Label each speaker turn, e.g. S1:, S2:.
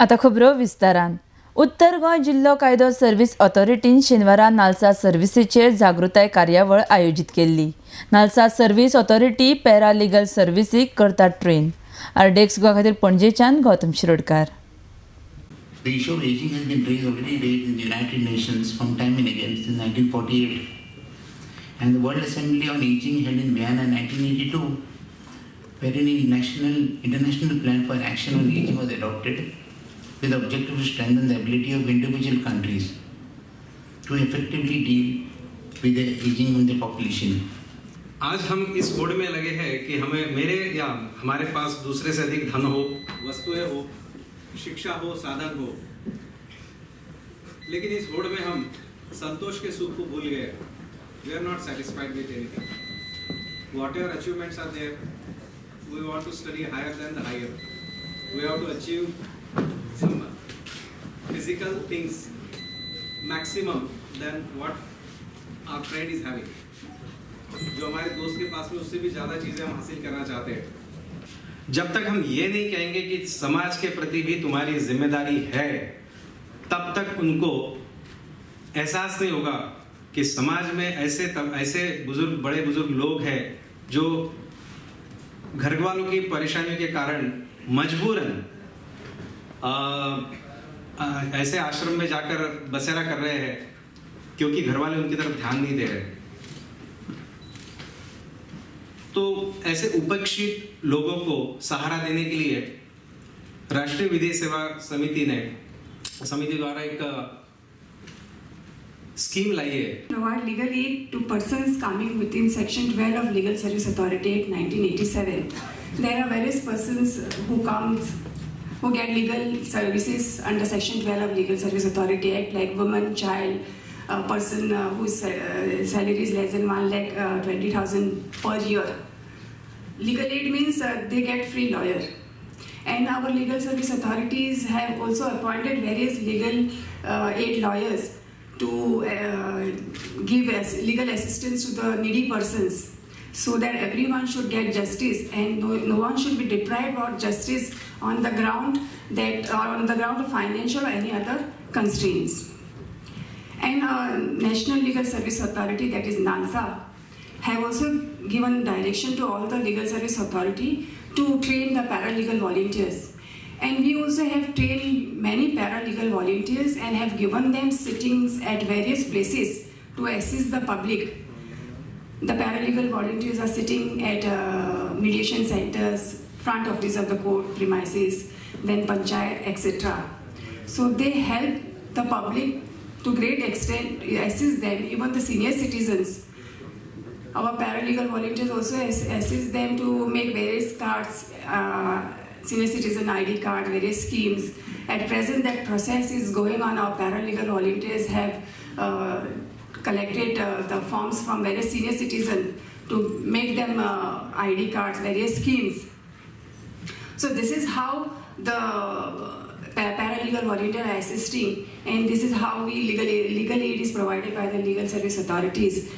S1: आता खबरो विस्तारान. उत्तर गोंय जिल्लो कायदो सर्व्हिस ऑथॉरिटीन शेनवारा नालसा सर्व्हिसीचेर जागृताय कार्यावळ आयोजीत केल्ली. नालसा सर्व्हिस ऑथॉरिटी पॅरालिगल सर्व्हिसीक करतात ट्रेन. आरडेक्स गोवा खातीर पणजेच्यान Gautam Shirodkar.
S2: The issue of aging has been already raised in the United Nations from time and again since 1948. And the World Assembly on Aging held in Vienna in 1982, wherein a international plan for action on aging was adopted with the objective to strengthen the ability of individual countries to effectively deal with the aging of the population.
S3: आज हम इस होड़ में लगे हैं कि हमें मेरे या हमारे पास दूसरे से अधिक धन हो, वस्तुएं हो, शिक्षा हो, साधन हो, लेकिन इस होड़ में हम संतोष के सुख को भूल गए. We are not satisfied with anything. Whatever achievements are there, we want to study higher than the higher. We have to achieve some physical things maximum than what our friend is having. जो हमारे दोस्त के पास में उससे भी ज्यादा चीजें हम हासिल करना चाहते हैं. जब तक हम ये नहीं कहेंगे कि समाज के प्रति भी तुम्हारी जिम्मेदारी है, तब तक उनको एहसास नहीं होगा कि समाज में ऐसे बड़े बुजुर्ग लोग हैं जो घर वालों की परेशानियों के कारण मजबूरन ऐसे आश्रम में जाकर बसेरा कर रहे हैं क्योंकि घर वाले उनकी तरफ ध्यान नहीं दे रहे. तो ऐसे उपेक्षित लोगों को सहारा देने के लिए राष्ट्रीय विधि सेवा समिति द्वारा एक स्कीम लाई है.
S4: Provide legal aid to persons coming within Section 12 of Legal Service Authority Act 1987. There are various persons who get legal services under Section 12 of Legal Service Authority Act, like woman, child, a person whose salary is less than 1,20,000 per year. Legal aid means they get free lawyer. And our legal service authorities have also appointed various legal aid lawyers to give legal assistance to the needy persons, so that everyone should get justice and no one should be deprived of justice on the ground of financial or any other constraints. And National Legal Service Authority, that is NALSA, have also given direction to all the legal service authority to train the paralegal volunteers. And we also have trained many paralegal volunteers and have given them sittings at various places to assist the public. The paralegal volunteers are sitting at mediation centers, front office of the court premises, then panchayat, etc. So they help the public to great extent, assist them, even the senior citizens. Our paralegal volunteers also assist them to make various cards, senior citizen ID card, various schemes. At present, that process is going on. Our paralegal volunteers have collected the forms from various senior citizens to make them ID cards, various schemes. So this is how the paralegal volunteer are assisting, and this is how legal aid is provided by the legal service authorities.